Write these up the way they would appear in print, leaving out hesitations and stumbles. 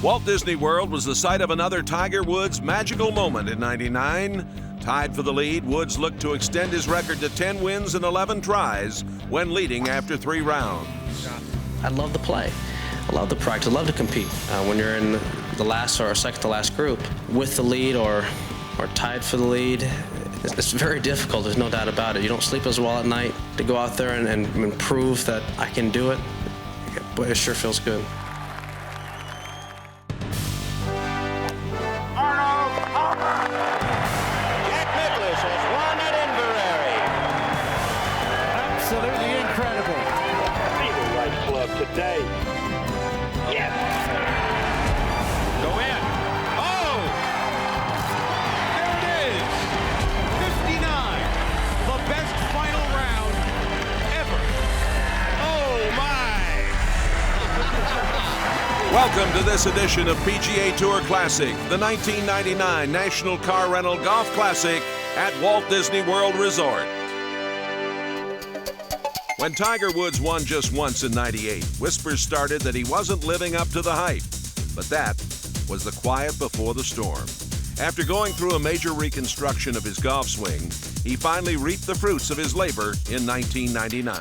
Walt Disney World was the site of another Tiger Woods magical moment in '99. Tied for the lead, Woods looked to extend his record to 10 wins and 11 tries when leading after 3 rounds. I love the play. I love the practice. I love to compete. When you're in the last or second to last group with the lead or tied for the lead, it's very difficult. There's no doubt about it. You don't sleep as well at night. To go out there and prove that I can do it, boy, it sure feels good. Absolutely incredible. Single right club today. Yes. Go in. Oh! There it is. 59. The best final round ever. Oh my! Welcome to this edition of PGA Tour Classic, the 1999 National Car Rental Golf Classic at Walt Disney World Resort. When Tiger Woods won just once in '98, whispers started that he wasn't living up to the hype. But that was the quiet before the storm. After going through a major reconstruction of his golf swing, he finally reaped the fruits of his labor in 1999.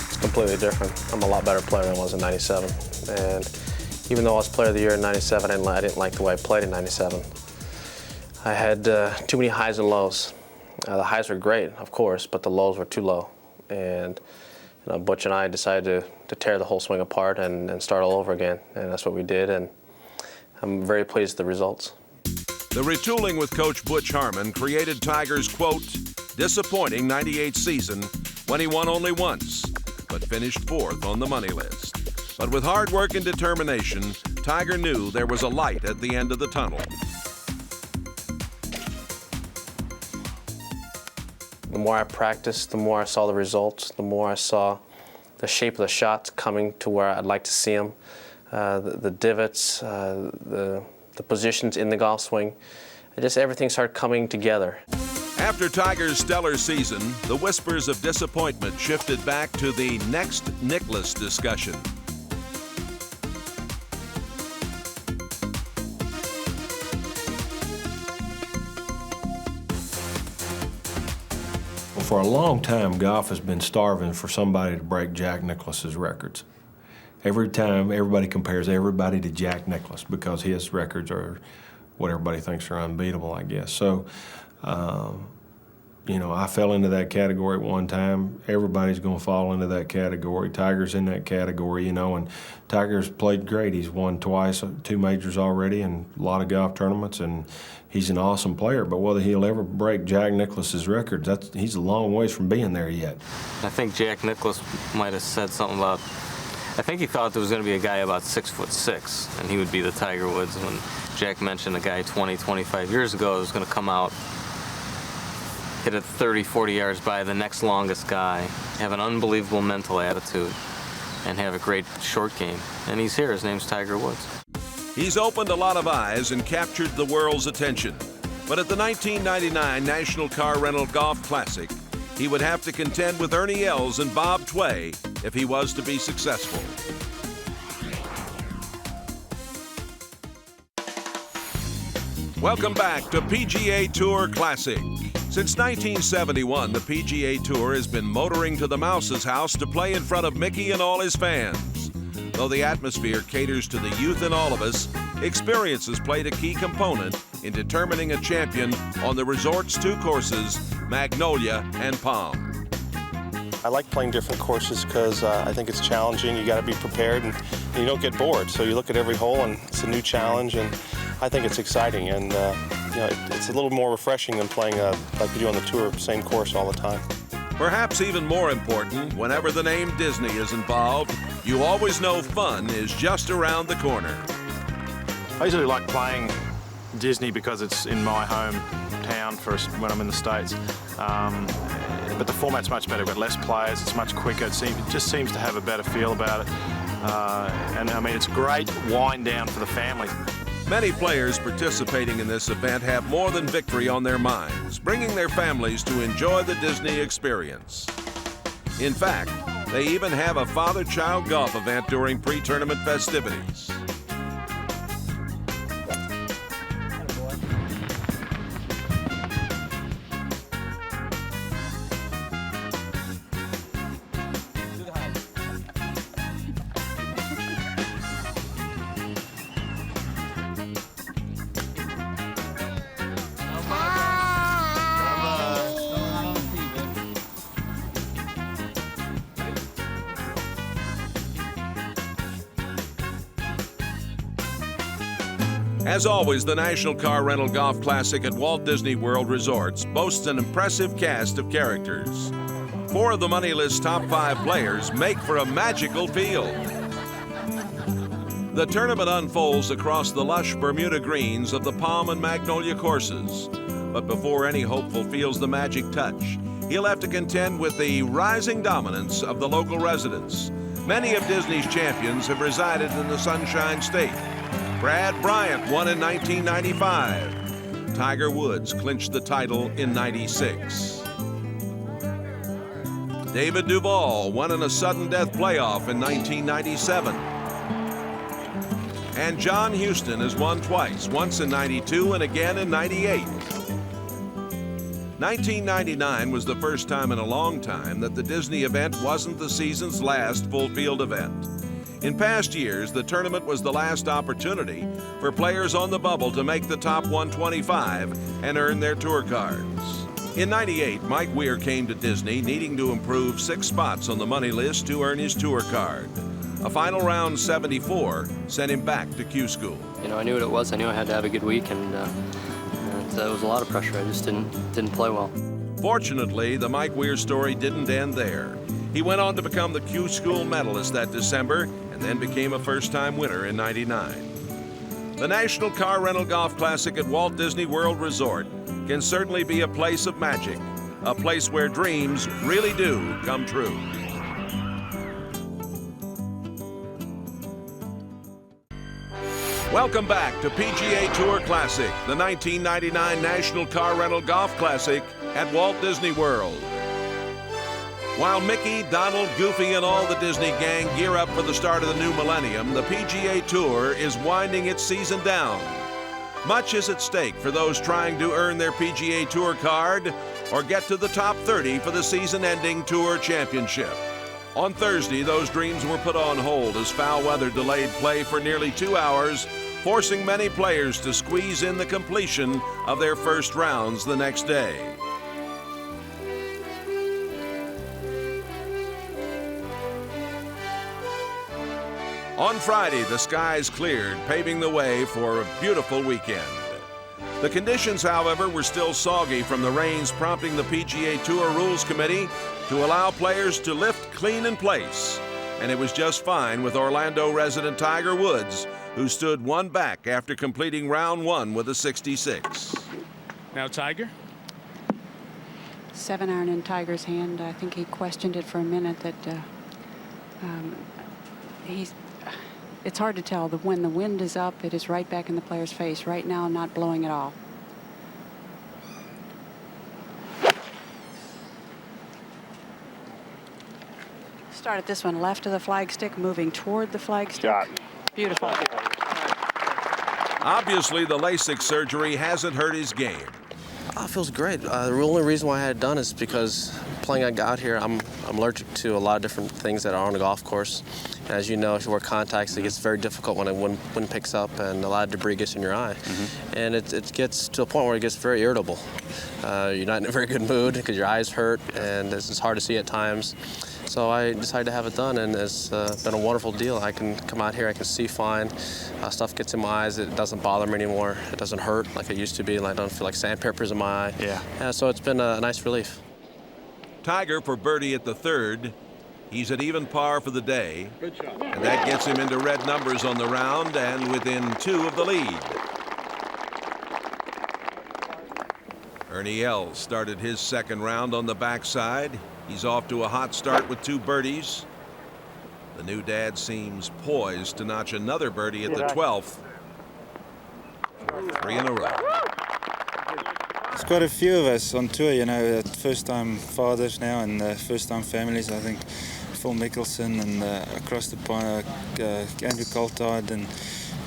It's completely different. I'm a lot better player than I was in '97. And even though I was Player of the Year in '97, I didn't like the way I played in '97. I had too many highs and lows. The highs were great, of course, but the lows were too low. And Butch and I decided to tear the whole swing apart and start all over again. And that's what we did, and I'm very pleased with the results. The retooling with Coach Butch Harmon created Tiger's, quote, disappointing '98 season when he won only once, but finished 4th on the money list. But with hard work and determination, Tiger knew there was a light at the end of the tunnel. The more I practiced, the more I saw the results, the more I saw the shape of the shots coming to where I'd like to see them, the divots, the positions in the golf swing. Just everything started coming together. After Tiger's stellar season, the whispers of disappointment shifted back to the next Nicklaus discussion. For a long time, golf has been starving for somebody to break Jack Nicklaus's records. Every time, everybody compares everybody to Jack Nicklaus because his records are what everybody thinks are unbeatable, I guess. So, I fell into that category at one time. Everybody's going to fall into that category. Tiger's in that category, and Tiger's played great. He's won twice, 2 majors already, and a lot of golf tournaments, and he's an awesome player. But whether he'll ever break Jack Nicklaus's records, he's a long ways from being there yet. I think Jack Nicklaus might have said something about, I think he thought there was going to be a guy about 6'6", and he would be the Tiger Woods. When Jack mentioned a guy 20, 25 years ago who was going to come out, hit it 30, 40 yards by the next longest guy, have an unbelievable mental attitude, and have a great short game. And he's here. His name's Tiger Woods. He's opened a lot of eyes and captured the world's attention. But at the 1999 National Car Rental Golf Classic, he would have to contend with Ernie Els and Bob Tway if he was to be successful. Welcome back to PGA Tour Classic. Since 1971, the PGA Tour has been motoring to the Mouse's house to play in front of Mickey and all his fans. Though the atmosphere caters to the youth in all of us, experiences played a key component in determining a champion on the resort's 2 courses, Magnolia and Palm. I like playing different courses because I think it's challenging. You got to be prepared, and you don't get bored. So you look at every hole, and it's a new challenge, and I think it's exciting. And it's a little more refreshing than playing like you do on the tour, same course all the time. Perhaps even more important, whenever the name Disney is involved, you always know fun is just around the corner. I usually like playing Disney because it's in my hometown when I'm in the States. But the format's much better. We've got less players, it's much quicker. It just seems to have a better feel about it. And I mean, it's a great wind down for the family. Many players participating in this event have more than victory on their minds, bringing their families to enjoy the Disney experience. In fact, They even have a father-child golf event during pre-tournament festivities. As always, the National Car Rental Golf Classic at Walt Disney World Resorts boasts an impressive cast of characters. 4 of the money list's top 5 players make for a magical field. The tournament unfolds across the lush Bermuda greens of the Palm and Magnolia courses. But before any hopeful feels the magic touch, he'll have to contend with the rising dominance of the local residents. Many of Disney's champions have resided in the Sunshine State. Brad Bryant won in 1995. Tiger Woods clinched the title in '96. David Duval won in a sudden death playoff in 1997. And John Huston has won twice, once in '92 and again in '98. 1999 was the first time in a long time that the Disney event wasn't the season's last full field event. In past years, the tournament was the last opportunity for players on the bubble to make the top 125 and earn their tour cards. In '98, Mike Weir came to Disney needing to improve 6 spots on the money list to earn his tour card. A final round 74 sent him back to Q School. You know, I knew what it was. I knew I had to have a good week, and it was a lot of pressure. I just didn't play well. Fortunately, the Mike Weir story didn't end there. He went on to become the Q School medalist that December and then became a first-time winner in '99. The National Car Rental Golf Classic at Walt Disney World Resort can certainly be a place of magic, a place where dreams really do come true. Welcome back to PGA Tour Classic, the 1999 National Car Rental Golf Classic at Walt Disney World. While Mickey, Donald, Goofy, and all the Disney gang gear up for the start of the new millennium, the PGA Tour is winding its season down. Much is at stake for those trying to earn their PGA Tour card or get to the top 30 for the season-ending Tour Championship. On Thursday, those dreams were put on hold as foul weather delayed play for nearly 2 hours, forcing many players to squeeze in the completion of their first rounds the next day. On Friday, the skies cleared, paving the way for a beautiful weekend. The conditions, however, were still soggy from the rains, prompting the PGA Tour Rules Committee to allow players to lift clean in place. And it was just fine with Orlando resident Tiger Woods, who stood 1 back after completing round 1 with a 66. Now Tiger. 7-iron in Tiger's hand. I think he questioned it for a minute that it's hard to tell. When the wind is up, it is right back in the player's face. Right now, not blowing at all. Started this one left of the flagstick, moving toward the flagstick. Shot. Beautiful. Obviously, the LASIK surgery hasn't hurt his game. Oh, it feels great. The only reason why I had it done is because playing out here, I'm allergic to a lot of different things that are on the golf course. And as you know, if you wear contacts, it gets very difficult when the wind picks up and a lot of debris gets in your eye. And it gets to a point where it gets very irritable. You're not in a very good mood because your eyes hurt and it's hard to see at times. So I decided to have it done, and it's been a wonderful deal. I can come out here, I can see fine. Stuff gets in my eyes, it doesn't bother me anymore. It doesn't hurt like it used to be, and I don't feel like sandpapers in my eye. Yeah, so it's been a nice relief. Tiger for birdie at the 3rd. He's at even par for the day. Good shot. And that gets him into red numbers on the round and within 2 of the lead. Ernie Els started his 2nd round on the backside. He's off to a hot start with 2 birdies. The new dad seems poised to notch another birdie at the 12th. 3 in a row. There's quite a few of us on tour, you know, first-time fathers now and first-time families. I think Phil Mickelson and across the pond, Andrew Coulthard, and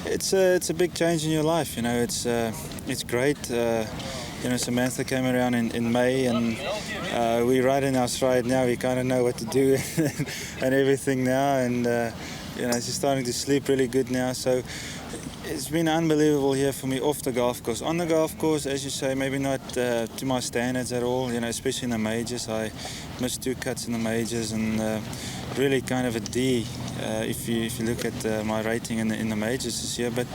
it's a big change in your life. You know, it's great. You know, Samantha came around in May, and we're right in our stride now. We kind of know what to do and everything now, and you know, she's starting to sleep really good now. So it's been unbelievable here for me off the golf course. On the golf course, as you say, maybe not to my standards at all. You know, especially in the majors, I missed 2 cuts in the majors, and really kind of a D if you look at my rating in the majors this year. But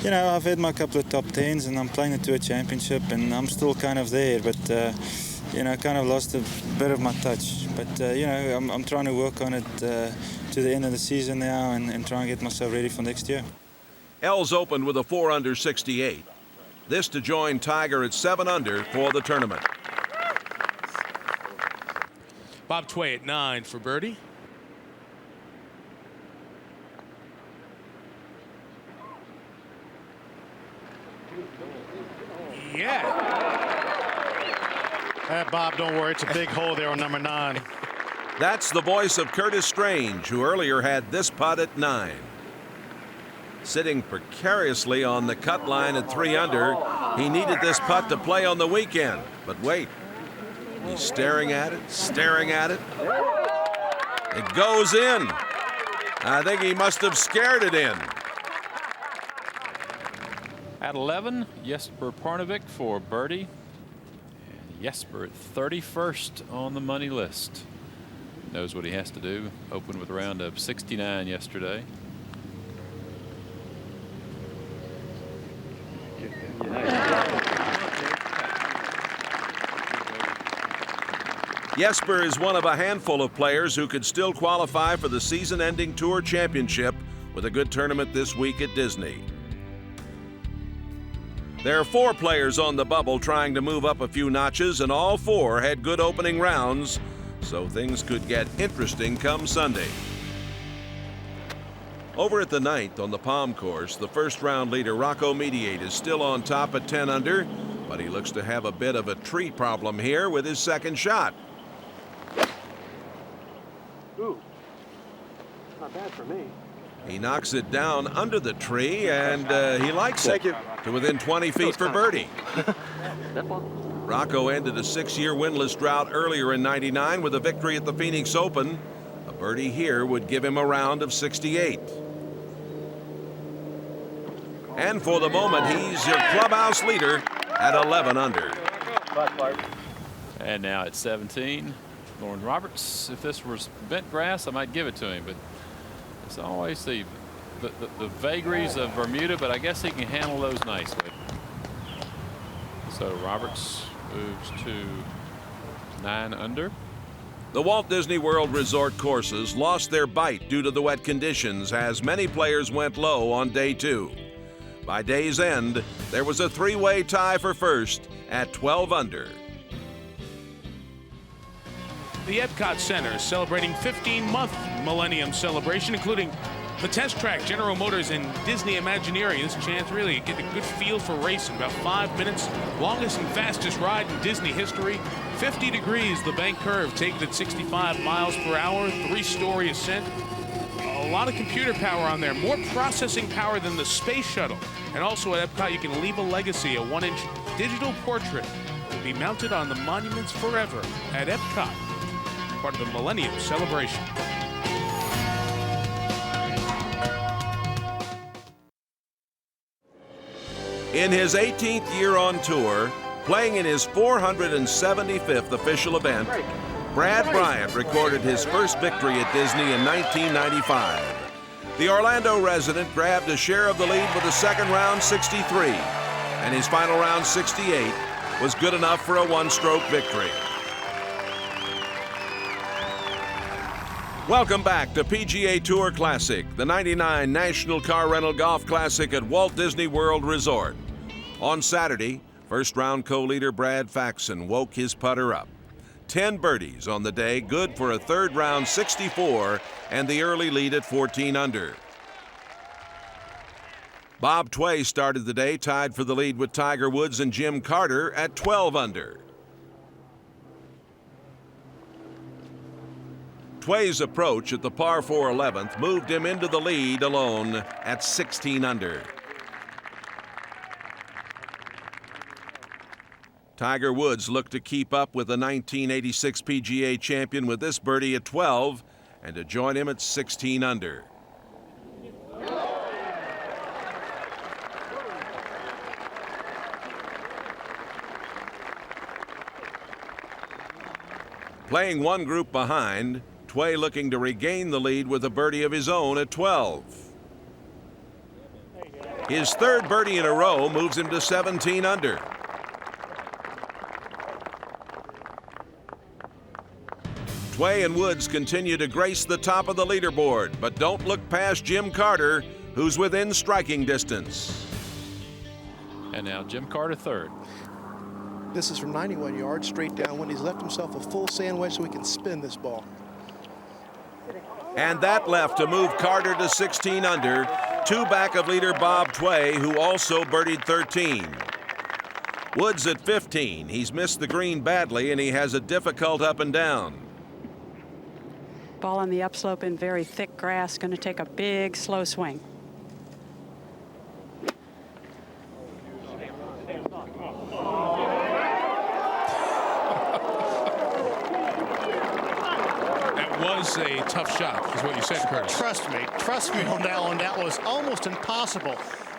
you know, I've had my couple of top 10s, and I'm playing the Tour Championship, and I'm still kind of there. But you know, I kind of lost a bit of my touch. But you know, I'm trying to work on it to the end of the season now, and try and get myself ready for next year. Els opened with a 4-under 68. This to join Tiger at 7-under for the tournament. Bob Tway at 9 for birdie. Yeah. Bob, don't worry. It's a big hole there on number 9. That's the voice of Curtis Strange, who earlier had this putt at 9. Sitting precariously on the cut line at 3-under, he needed this putt to play on the weekend. But wait, he's staring at it, staring at it. It goes in. I think he must have scared it in. At 11, Jesper Parnevik for birdie. And Jesper at 31st on the money list. Knows what he has to do. Opened with a round of 69 yesterday. Jesper is one of a handful of players who could still qualify for the season-ending Tour Championship with a good tournament this week at Disney. There are 4 players on the bubble trying to move up a few notches, and all 4 had good opening rounds, so things could get interesting come Sunday. Over at the 9th on the Palm course, the first-round leader Rocco Mediate is still on top at 10-under, but he looks to have a bit of a tree problem here with his second shot. Ooh, not bad for me. He knocks it down under the tree, and he likes it to within 20 feet for birdie. Rocco ended a 6-year winless drought earlier in '99 with a victory at the Phoenix Open. A birdie here would give him a round of 68. And for the moment, he's your clubhouse leader at 11-under. And now at 17, Lauren Roberts. If this was bent grass, I might give it to him, but it's always the vagaries of Bermuda, but I guess he can handle those nicely. So Roberts moves to 9-under. The Walt Disney World Resort courses lost their bite due to the wet conditions as many players went low on day 2. By day's end, there was a 3-way tie for first at 12-under. The Epcot Center is celebrating 15-month Millennium Celebration, including the test track, General Motors, and Disney Imagineering. This chance really to get a good feel for racing. About 5 minutes, longest and fastest ride in Disney history. 50 degrees, the bank curve, taken at 65 miles per hour, 3-story ascent. A lot of computer power on there, more processing power than the space shuttle. And also at Epcot, you can leave a legacy. A 1-inch digital portrait will be mounted on the monuments forever at Epcot, part of the Millennium Celebration. In his 18th year on tour, playing in his 475th official event, Brad Bryant recorded his first victory at Disney in 1995. The Orlando resident grabbed a share of the lead with a second round 63, and his final round 68 was good enough for a 1-stroke victory. Welcome back to PGA Tour Classic, the '99 National Car Rental Golf Classic at Walt Disney World Resort. On Saturday, first-round co-leader Brad Faxon woke his putter up. 10 birdies on the day, good for a third-round 64 and the early lead at 14-under. Bob Tway started the day tied for the lead with Tiger Woods and Jim Carter at 12-under. Tway's approach at the par 4 11th moved him into the lead alone at 16 under. Tiger Woods looked to keep up with the 1986 PGA champion with this birdie at 12 and to join him at 16 under. Playing one group behind, Tway looking to regain the lead with a birdie of his own at 12. His third birdie in a row moves him to 17 under. Tway and Woods continue to grace the top of the leaderboard, but don't look past Jim Carter, who's within striking distance. And now Jim Carter third. This is from 91 yards straight downwind. He's left himself a full sand wedge so he can spin this ball. And that left to move Carter to 16 under, 2 back of leader Bob Tway, who also birdied 13. Woods at 15. He's missed the green badly, and he has a difficult up and down. Ball on the upslope in very thick grass, going to take a big, slow swing. That was a tough shot, is what you said, Curtis. Trust me on that one. That was almost impossible.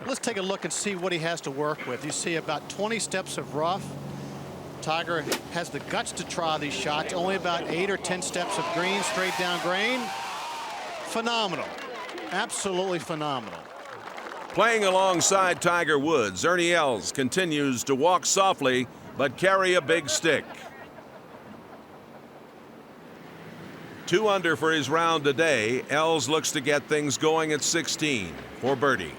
Let's take a look and see what he has to work with. You see about 20 steps of rough. Tiger has the guts to try these shots. Only about 8 or 10 steps of green, straight down green. Phenomenal. Absolutely phenomenal. Playing alongside Tiger Woods, Ernie Els continues to walk softly but carry a big stick. 2 under for his round today. Els looks to get things going at 16 for birdie.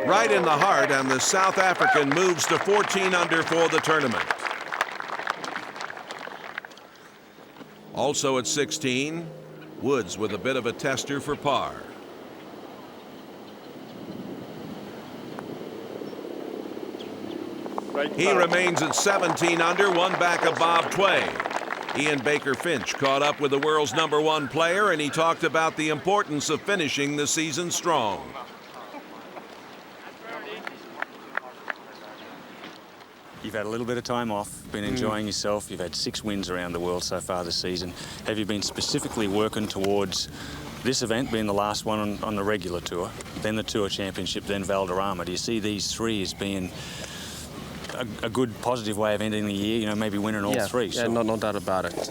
Right in the heart, and the South African moves to 14 under for the tournament. Also at 16, Woods with a bit of a tester for par. He remains at 17 under, 1 back of Bob Tway. Ian Baker Finch caught up with the world's #1 player, and he talked about the importance of finishing the season strong. You've had a little bit of time off, been enjoying yourself. You've had 6 wins around the world so far this season. Have you been specifically working towards this event being the last one on the regular tour, then the Tour Championship, then Valderrama? Do you see these 3 as being a good positive way of ending the year, you know, maybe winning all 3? Yeah, no doubt about it.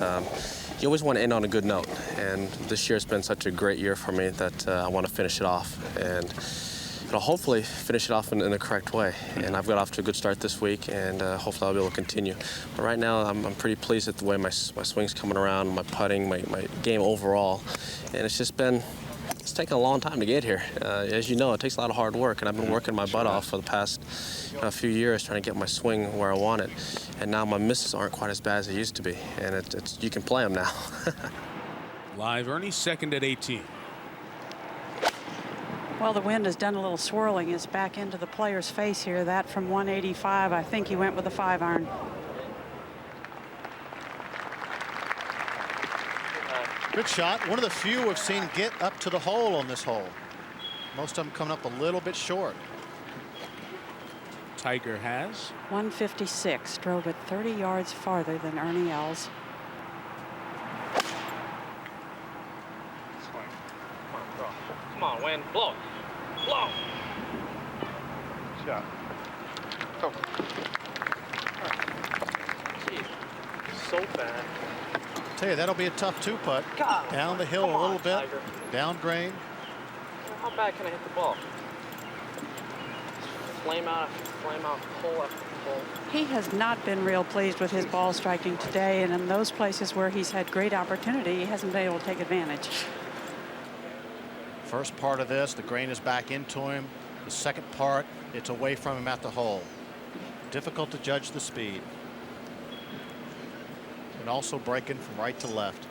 You always want to end on a good note, and this year's been such a great year for me that I want to finish it off, and hopefully finish it off in the correct way. And I've got off to a good start this week, and hopefully I'll be able to continue. But right now, I'm pretty pleased with the way my swing's coming around, my putting, my game overall, and it's taken a long time to get here. As you know, it takes a lot of hard work, and I've been working my butt off for the past few years trying to get my swing where I want it. And now my misses aren't quite as bad as they used to be, and you can play them now. Live Ernie, second at 18. Well, the wind has done a little swirling. It's back into the player's face here. That from 185. I think he went with a 5-iron. Good shot. One of the few we've seen get up to the hole on this hole. Most of them coming up a little bit short. Tiger has 156. Drove it 30 yards farther than Ernie Els. Come on, wind, blow. Blow. Shot. Go. So bad. Tell you, that'll be a tough 2-putt. Down the hill a little bit. Tiger. Down grain. How bad can I hit the ball? Flame out, hole after hole. He has not been real pleased with his ball striking today, and in those places where he's had great opportunity, he hasn't been able to take advantage. First part of this, the grain is back into him. The second part, it's away from him at the hole. Difficult to judge the speed. And also breaking from right to left.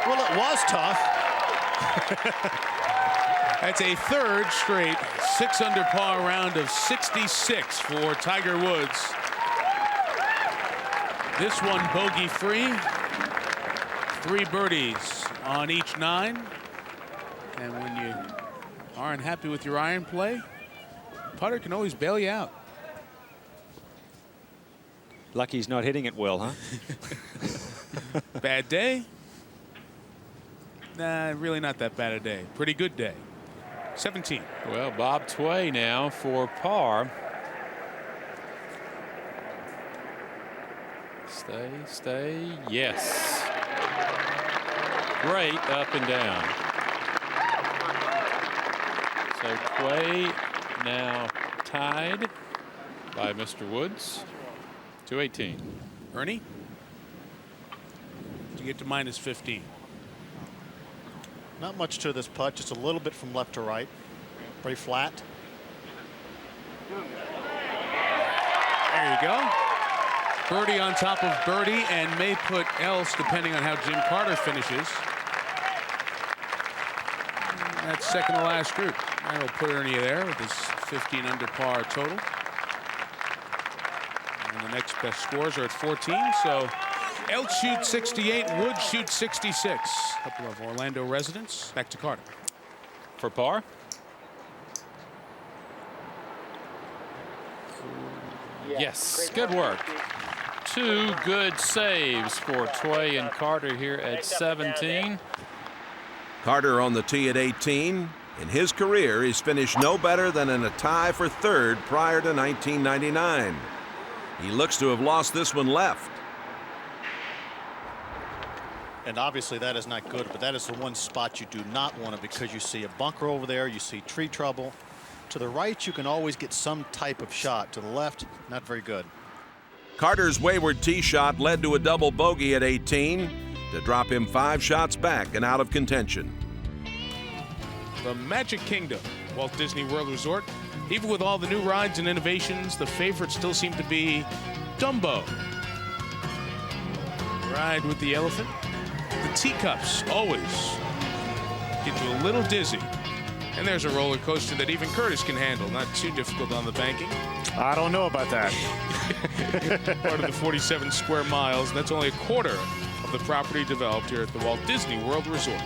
Well, it was tough. That's a third straight 6 under par round of 66 for Tiger Woods. This one bogey free. 3 birdies on each 9. And when you aren't happy with your iron play, putter can always bail you out. Lucky he's not hitting it well, huh? Bad day? Nah, really not that bad a day. Pretty good day. 17. Well, Bob Tway now for par. Stay, yes. Great up and down. So Tway now tied by Mr. Woods. 218. Ernie? You get to minus 15. Not much to this putt, just a little bit from left to right. Very flat. There you go. Birdie on top of birdie, and may put Els, depending on how Jim Carter finishes. That's second to last group. That'll put Ernie there with his 15 under par total. And the next best scores are at 14, so Els shoots 68, Woods shoots 66. A couple of Orlando residents. Back to Carter. For par? Yes, good work. 2 good saves for Tway and Carter here at 17. Carter on the tee at 18. In his career, he's finished no better than in a tie for 3rd prior to 1999. He looks to have lost this one left. And obviously that is not good, but that is the one spot you do not want it, because you see a bunker over there, you see tree trouble. To the right, you can always get some type of shot. To the left, not very good. Carter's wayward tee shot led to a double bogey at 18 to drop him 5 shots back and out of contention. The Magic Kingdom, Walt Disney World Resort. Even with all the new rides and innovations, the favorites still seem to be Dumbo. Ride with the elephant. The teacups always get you a little dizzy. And there's a roller coaster that even Curtis can handle. Not too difficult on the banking. I don't know about that. Part of the 47 square miles. That's only a quarter of the property developed here at the Walt Disney World Resort.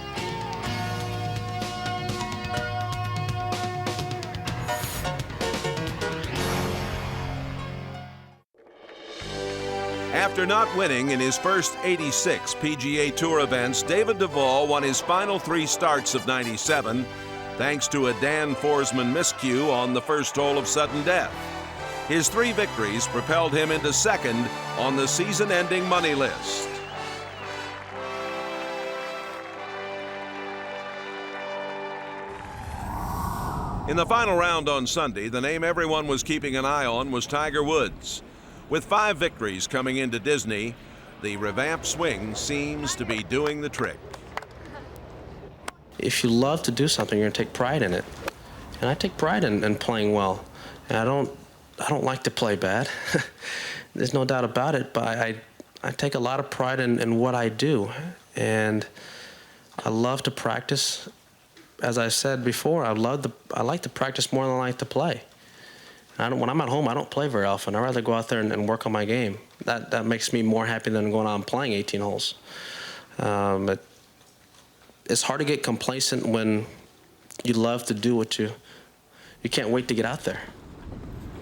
After not winning in his first 86 PGA Tour events, David Duval won his final 3 starts of 97 thanks to a Dan Forsman miscue on the first hole of sudden death. His 3 victories propelled him into 2nd on the season-ending money list. In the final round on Sunday, the name everyone was keeping an eye on was Tiger Woods. With 5 victories coming into Disney, the revamped swing seems to be doing the trick. If you love to do something, you're going to take pride in it. And I take pride in playing well. And I don't like to play bad. There's no doubt about it, but I take a lot of pride in what I do. And I love to practice. As I said before, I like to practice more than I like to play. When I'm at home, I don't play very often. I'd rather go out there and work on my game. That makes me more happy than going out and playing 18 holes. It's hard to get complacent when you love to do what you can't wait to get out there.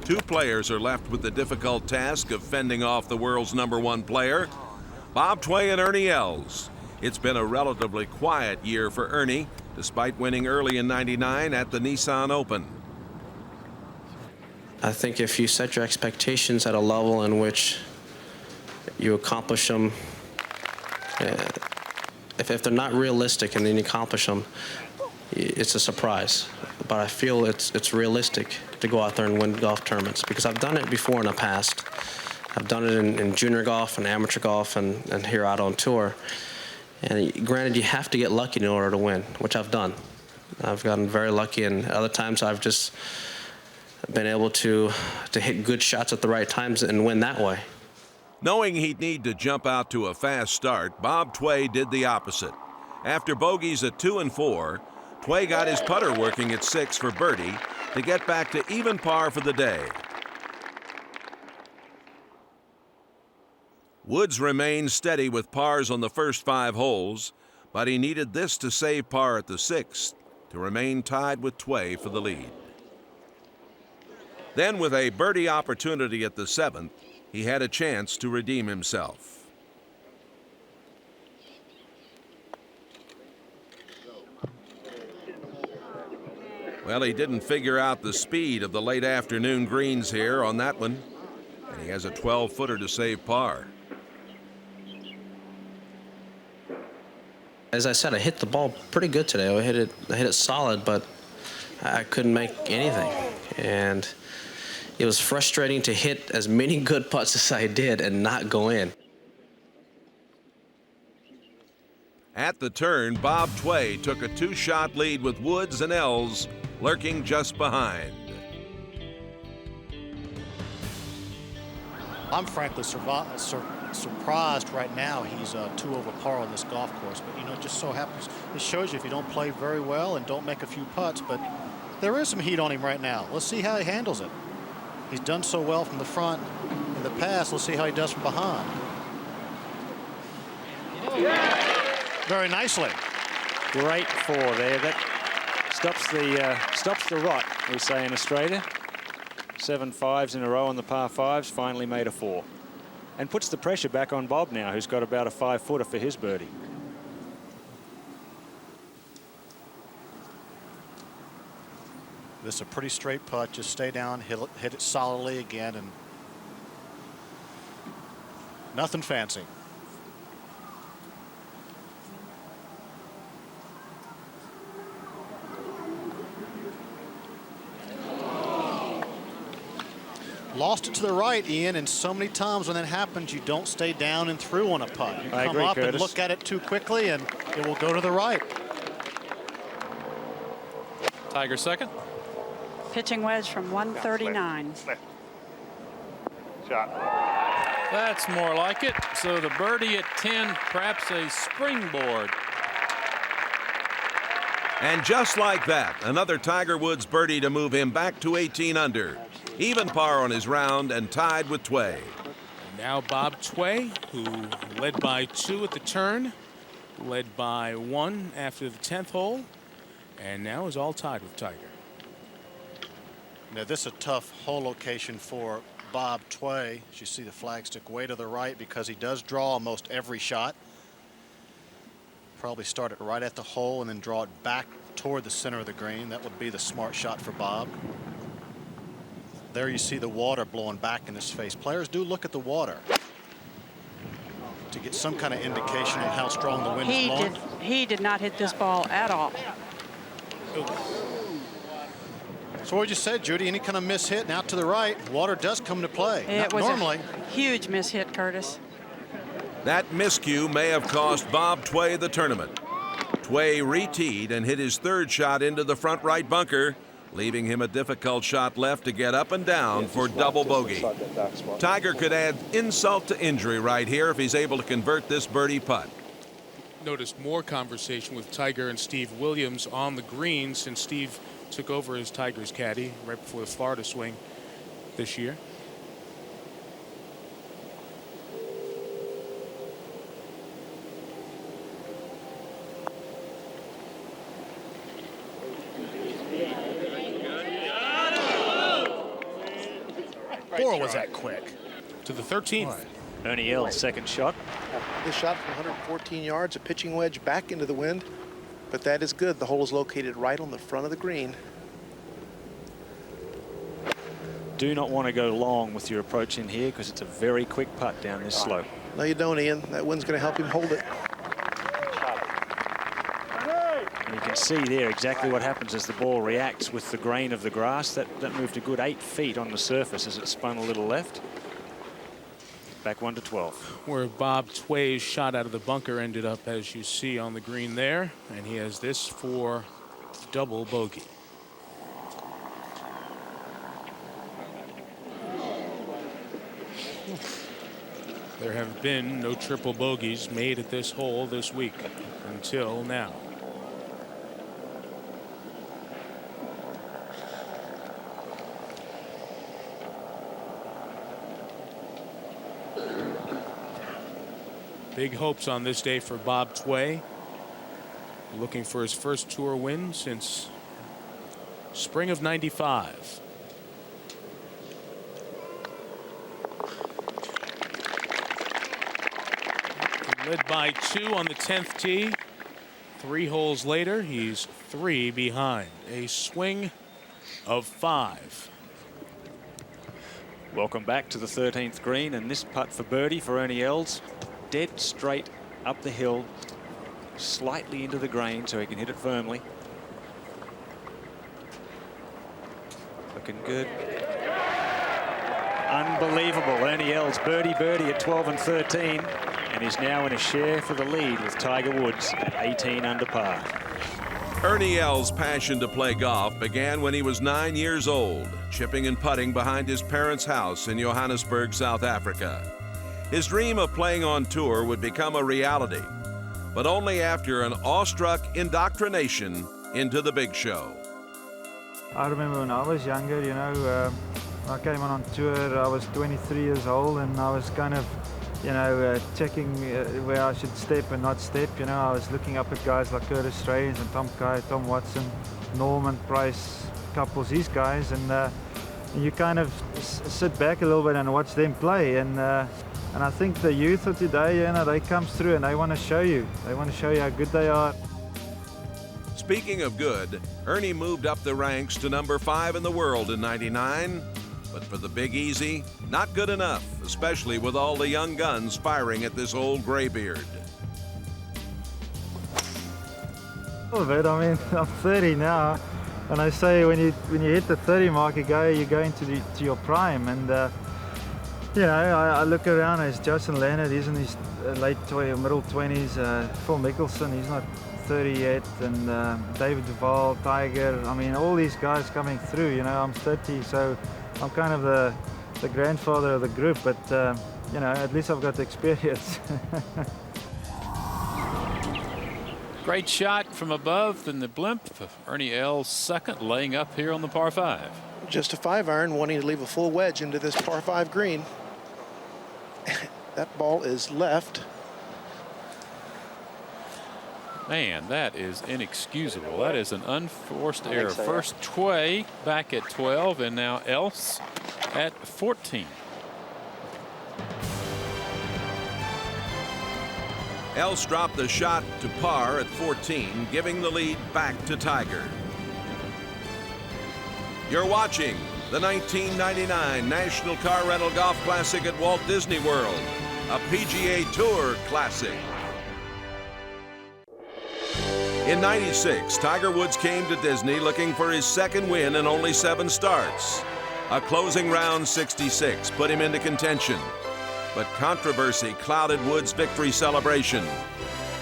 2 players are left with the difficult task of fending off the world's #1 player, Bob Tway and Ernie Els. It's been a relatively quiet year for Ernie, despite winning early in '99 at the Nissan Open. I think if you set your expectations at a level in which you accomplish them, if they're not realistic and then you accomplish them, it's a surprise. But I feel it's realistic to go out there and win golf tournaments, because I've done it before in the past. I've done it in junior golf and amateur golf and here out on tour. And granted, you have to get lucky in order to win, which I've done. I've gotten very lucky, and other times I've just been able to hit good shots at the right times and win that way. Knowing he'd need to jump out to a fast start, Bob Tway did the opposite. After bogeys at 2 and 4, Tway got his putter working at 6 for birdie to get back to even par for the day. Woods remained steady with pars on the first 5 holes, but he needed this to save par at the 6th to remain tied with Tway for the lead. Then, with a birdie opportunity at the 7th, he had a chance to redeem himself. Well, he didn't figure out the speed of the late afternoon greens here on that one, and he has a 12-footer to save par. As I said, I hit the ball pretty good today. I hit it solid, but I couldn't make anything. And it was frustrating to hit as many good putts as I did and not go in. At the turn, Bob Tway took a 2-shot lead with Woods and Els lurking just behind. I'm frankly surprised right now he's 2 over par on this golf course. But, you know, it just so happens, it shows you if you don't play very well and don't make a few putts. But there is some heat on him right now. Let's see how he handles it. He's done so well from the front in the past. Let's see how he does from behind. Very nicely. Great 4 there. That stops the rot, we say in Australia. 7 5s in a row on the par 5s, finally made a 4. And puts the pressure back on Bob now, who's got about a 5-footer for his birdie. This is a pretty straight putt. Just stay down, hit it solidly again, and nothing fancy. Lost it to the right, Ian, and so many times when that happens, you don't stay down and through on a putt. You come up and look at it too quickly, and it will go to the right. Tiger second. Pitching wedge from 139. Shot. That's more like it. So the birdie at 10, perhaps a springboard. And just like that, another Tiger Woods birdie to move him back to 18 under. Even par on his round and tied with Tway. Now Bob Tway, who led by 2 at the turn, led by 1 after the 10th hole, and now is all tied with Tiger. Now this is a tough hole location for Bob Tway. As you see, the flagstick way to the right because he does draw almost every shot. Probably start it right at the hole and then draw it back toward the center of the green. That would be the smart shot for Bob. There you see the water blowing back in his face. Players do look at the water to get some kind of indication on how strong the wind is blowing. He did not hit this ball at all. So what you said, Judy, any kind of mishit and out to the right, water does come into play. It was normally. A huge mishit, Curtis. That miscue may have cost Bob Tway the tournament. Tway re-teed and hit his 3rd shot into the front right bunker, leaving him a difficult shot left to get up and down for double bogey. Tiger could add insult to injury right here if he's able to convert this birdie putt. Noticed more conversation with Tiger and Steve Williams on the green since Steve took over as Tiger's caddy right before the Florida swing this year. Boy, was that quick. To the 13th. Ernie Els, second shot. This shot from 114 yards, a pitching wedge back into the wind, but that is good. The hole is located right on the front of the green. Do not want to go long with your approach in here because it's a very quick putt down this slope. No, you don't, Ian. That wind's going to help him hold it. And you can see there exactly what happens as the ball reacts with the grain of the grass. That moved a good 8 feet on the surface as it spun a little left. Back 1 to 12. Where Bob Tway's shot out of the bunker ended up, as you see on the green there, and he has this for double bogey. There have been no triple bogeys made at this hole this week until now. Big hopes on this day for Bob Tway, looking for his first tour win since spring of '95. Led by 2 on the 10th tee. 3 holes later, he's 3 behind. A swing of 5. Welcome back to the 13th green, and this putt for birdie for Ernie Els. Dead straight up the hill, slightly into the green so he can hit it firmly. Looking good. Unbelievable. Ernie Els birdie at 12 and 13, and is now in a share for the lead with Tiger Woods at 18 under par. Ernie Els' passion to play golf began when he was 9 years old, chipping and putting behind his parents' house in Johannesburg, South Africa. His dream of playing on tour would become a reality, but only after an awestruck indoctrination into the big show. I remember when I was younger, you know, I came on tour, I was 23 years old, and I was kind of, you know, checking where I should step and not step. You know, I was looking up at guys like Curtis Strange and Tom Kye, Tom Watson, Norman Price, Couples, these guys, and you kind of sit back a little bit and watch them play. And I think the youth of today, you know, they come through and they want to show you. They want to show you how good they are. Speaking of good, Ernie moved up the ranks to number 5 in the world in '99. But for the Big Easy, not good enough, especially with all the young guns firing at this old graybeard. A little bit. I mean, I'm 30 now, and I say when you hit the 30 mark, you go into your prime. And you know, I look around. There's Justin Leonard. He's in his middle 20s. Phil Mickelson. He's not 30 yet. And David Duval, Tiger. I mean, all these guys coming through. You know, I'm 30, so I'm kind of the grandfather of the group, but you know, at least I've got the experience. Great shot from above, then the blimp. Ernie Els second, laying up here on the par 5. Just a 5-iron, wanting to leave a full wedge into this par 5 green. That ball is left. Man, that is inexcusable. That is an unforced error. So, First Tway back at 12, and now Els at 14. Els dropped the shot to par at 14, giving the lead back to Tiger. You're watching the 1999 National Car Rental Golf Classic at Walt Disney World, a PGA Tour classic. In '96, Tiger Woods came to Disney looking for his second win in only 7 starts. A closing round 66 put him into contention, but controversy clouded Woods' victory celebration.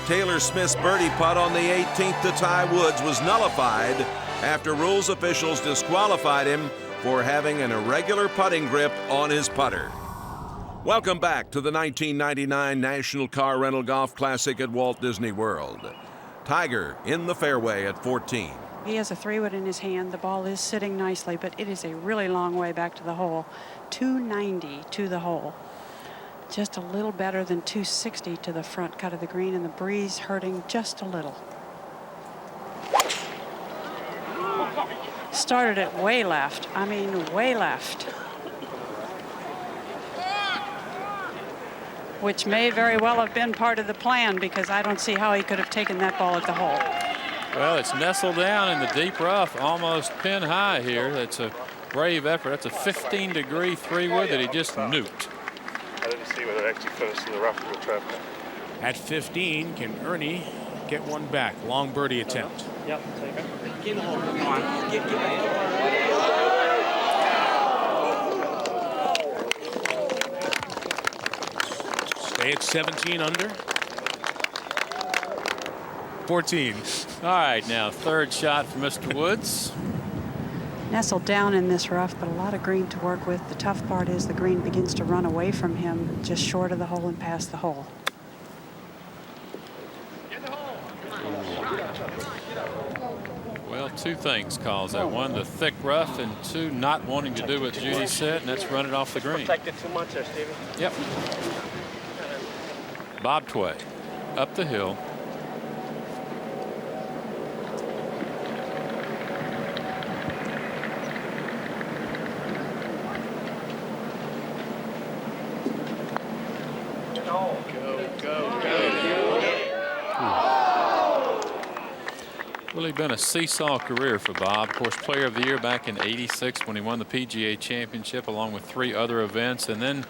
Taylor Smith's birdie putt on the 18th to tie Woods was nullified after rules officials disqualified him for having an irregular putting grip on his putter. Welcome back to the 1999 National Car Rental Golf Classic at Walt Disney World. Tiger in the fairway at 14. He has a 3-wood in his hand. The ball is sitting nicely, but it is a really long way back to the hole. 290 to the hole. Just a little better than 260 to the front cut of the green, and the breeze hurting just a little. Started it way left. I mean, way left. Which may very well have been part of the plan, because I don't see how he could have taken that ball at the hole. Well, it's nestled down in the deep rough, almost pin high here. That's a brave effort. That's a 15-degree 3-wood that he just nuked. I didn't see whether it actually finished in the rough with traffic. At 15, can Ernie get one back? Long birdie attempt. Yep, take it. Get the hole. Come on. Get Stay at 17 under. 14. All right, now third shot for Mr. Woods. nestled down in this rough, but a lot of green to work with. The tough part is the green begins to run away from him just short of the hole and past the hole. Well, two things cause that. One, the thick rough, and two, not wanting to do what Judy said, and that's run it off the green. Protected too much there, Stevie. Yep. Bob Tway up the hill. Really been a seesaw career for Bob. Of course, Player of the Year back in '86 when he won the PGA Championship along with 3 other events, and then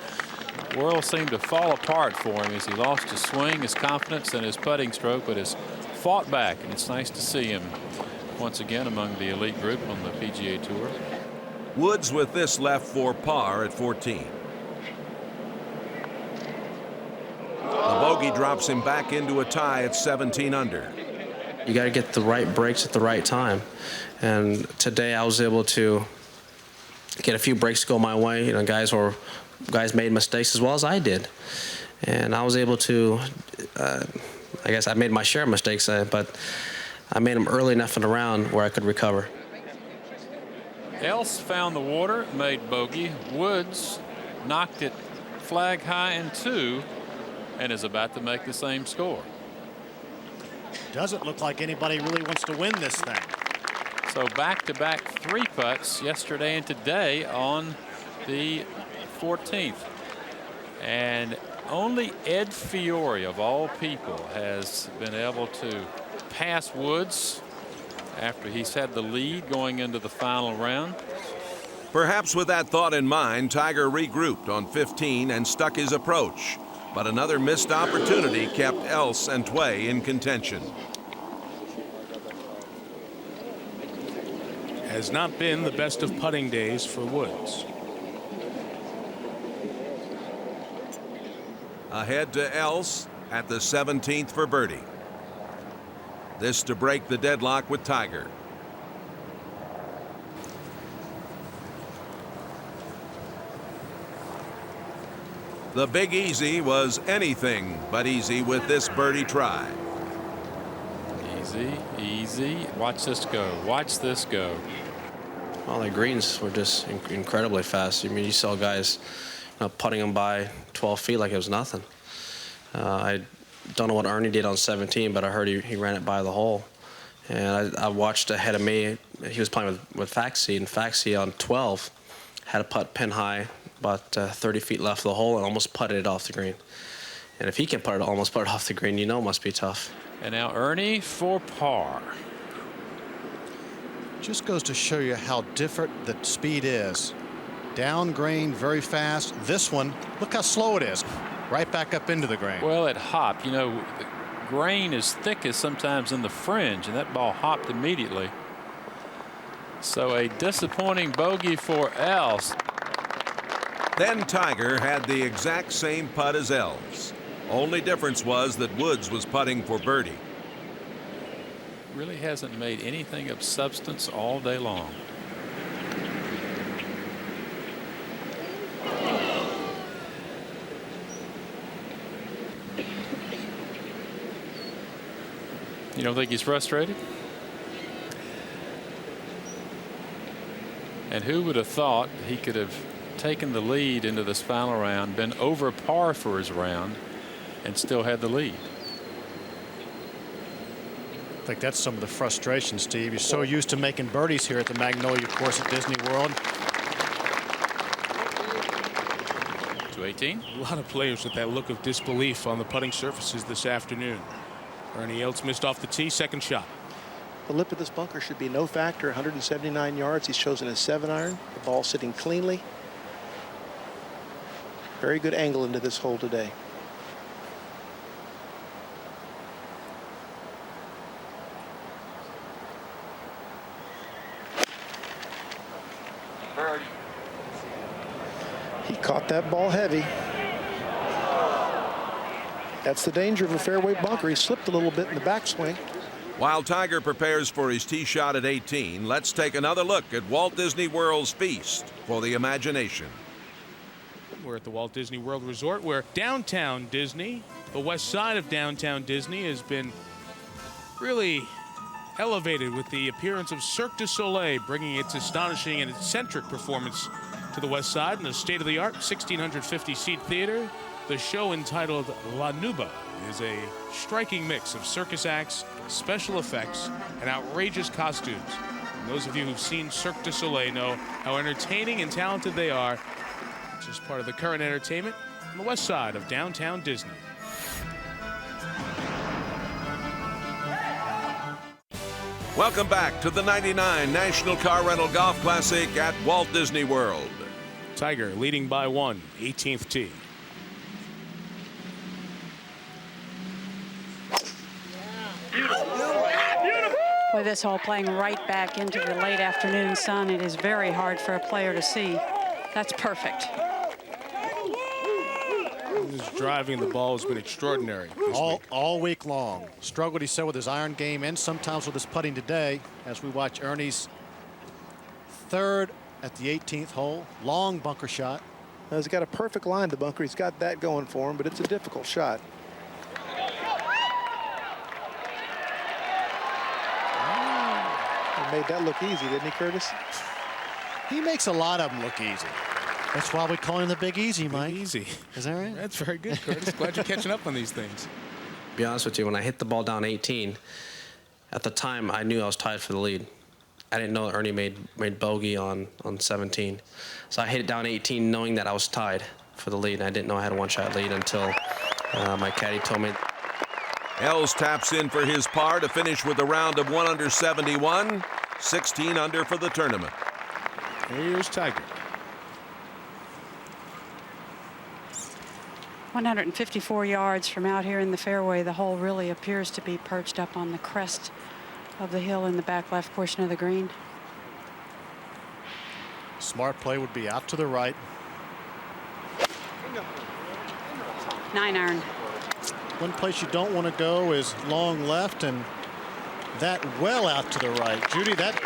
the world seemed to fall apart for him as he lost his swing, his confidence, and his putting stroke, but has fought back, and it's nice to see him once again among the elite group on the PGA Tour. Woods with this left for par at 14. The bogey drops him back into a tie at 17 under. You got to get the right breaks at the right time. And today I was able to get a few breaks go my way. You know, guys made mistakes as well as I did. And I was able to, I guess I made my share of mistakes, but I made them early enough in the round where I could recover. Els found the water, made bogey. Woods knocked it flag high in 2 and is about to make the same score. Doesn't look like anybody really wants to win this thing. So back-to-back 3 putts yesterday and today on the 14th. And only Ed Fiore, of all people, has been able to pass Woods after he's had the lead going into the final round. Perhaps with that thought in mind, Tiger regrouped on 15 and stuck his approach. But another missed opportunity kept Els and Tway in contention. Has not been the best of putting days for Woods. Ahead to Els at the 17th for birdie. This to break the deadlock with Tiger. The Big Easy was anything but easy with this birdie try. Easy, easy. Watch this go. Watch this go. Well, the greens were just incredibly fast. I mean, you saw guys putting them by 12 feet like it was nothing. I don't know what Ernie did on 17, but I heard he ran it by the hole. And I watched ahead of me. He was playing with Faxey, and Faxey on 12 had a putt pin high, about 30 feet left of the hole, and almost putted it off the green. And if he can almost put it off the green, you know it must be tough. And now Ernie for par. Just goes to show you how different the speed is. Down green, very fast. This one, look how slow it is. Right back up into the green. Well, it hopped. You know, the grain is thick as sometimes in the fringe, and that ball hopped immediately. So a disappointing bogey for Els. Then Tiger had the exact same putt as Els. Only difference was that Woods was putting for birdie. Really hasn't made anything of substance all day long. You don't think he's frustrated? And who would have thought he could have taken the lead into this final round, been over par for his round, and still had the lead? I think that's some of the frustration, Steve. You're so used to making birdies here at the Magnolia course at Disney World. 218. A lot of players with that look of disbelief on the putting surfaces this afternoon. Ernie Els missed off the tee, second shot. The lip of this bunker should be no factor. 179 yards. He's chosen a 7-iron. The ball sitting cleanly. Very good angle into this hole today. He caught that ball heavy. That's the danger of a fairway bunker. He slipped a little bit in the backswing. While Tiger prepares for his tee shot at 18, let's take another look at Walt Disney World's feast for the imagination. We're at the Walt Disney World Resort, where downtown Disney, the west side of downtown Disney, has been really elevated with the appearance of Cirque du Soleil, bringing its astonishing and eccentric performance to the west side in the state-of-the-art 1,650-seat theater. The show, entitled La Nuba, is a striking mix of circus acts, special effects, and outrageous costumes. And those of you who've seen Cirque du Soleil know how entertaining and talented they are, which is part of the current entertainment on the west side of downtown Disney. Welcome back to the 99 National Car Rental Golf Classic at Walt Disney World. Tiger leading by 1, 18th tee. Boy, this hole playing right back into the late afternoon sun. It is very hard for a player to see. That's perfect. His driving the ball has been extraordinary all week long. Struggled, he said, with his iron game and sometimes with his putting today, as we watch Ernie's third at the 18th hole. Long bunker shot. Now, he's got a perfect line to bunker. He's got that going for him, but it's a difficult shot. He made that look easy, didn't he, Curtis? He makes a lot of them look easy. That's why we call him the Big Easy, Mike. Big Easy. Is that right? That's very good, Curtis. Glad you're catching up on these things. To be honest with you, when I hit the ball down 18, at the time I knew I was tied for the lead. I didn't know that Ernie made bogey on 17. So I hit it down 18 knowing that I was tied for the lead, and I didn't know I had a one-shot lead until my caddy told me. Els taps in for his par to finish with a round of 1 under 71, 16 under for the tournament. Here's Tiger. 154 yards from out here in the fairway. The hole really appears to be perched up on the crest of the hill in the back left portion of the green. Smart play would be out to the right. 9-iron. One place you don't want to go is long left, and that well out to the right. Judy, that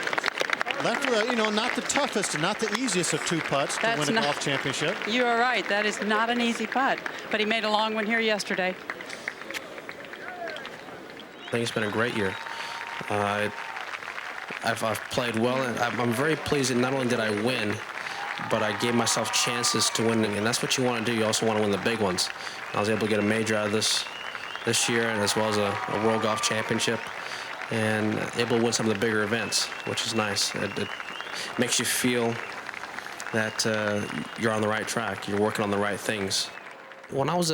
left, you know, not the toughest and not the easiest of two putts to win a golf championship. You are right. That is not an easy putt, but he made a long one here yesterday. I think it's been a great year. I've played well, and I'm very pleased that not only did I win, but I gave myself chances to win, and that's what you want to do. You also want to win the big ones. I was able to get a major out of this year, and as well as a World Golf Championship, and able to win some of the bigger events, which is nice. It makes you feel that you're on the right track. You're working on the right things. When I was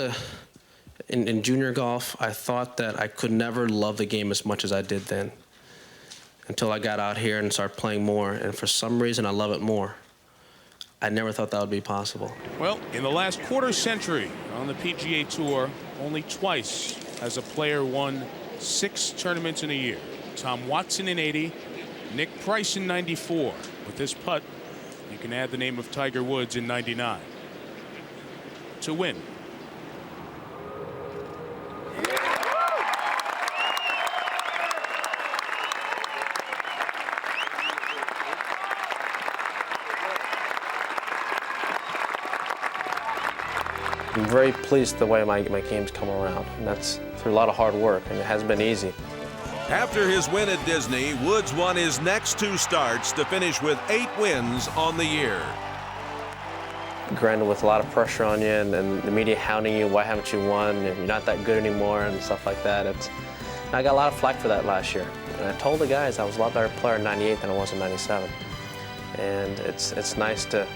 in junior golf, I thought that I could never love the game as much as I did then, until I got out here and started playing more, and for some reason I love it more. I never thought that would be possible. Well, in the last quarter century on the PGA Tour, only twice has a player won 6 tournaments in a year. Tom Watson in 80, Nick Price in 94. With this putt, you can add the name of Tiger Woods in 99 to win. I'm very pleased the way my game's come around, and that's through a lot of hard work, and it hasn't been easy. After his win at Disney, Woods won his next 2 starts to finish with 8 wins on the year. Granted, with a lot of pressure on you and the media hounding you, why haven't you won, and you're not that good anymore and stuff like that. I got a lot of flack for that last year. And I told the guys I was a lot better player in 98 than I was in 97. And it's nice to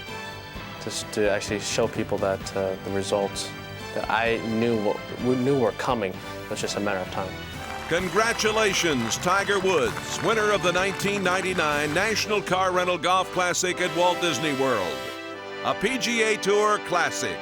actually show people that the results that I knew were coming. It was just a matter of time. Congratulations, Tiger Woods, winner of the 1999 National Car Rental Golf Classic at Walt Disney World, a PGA Tour Classic.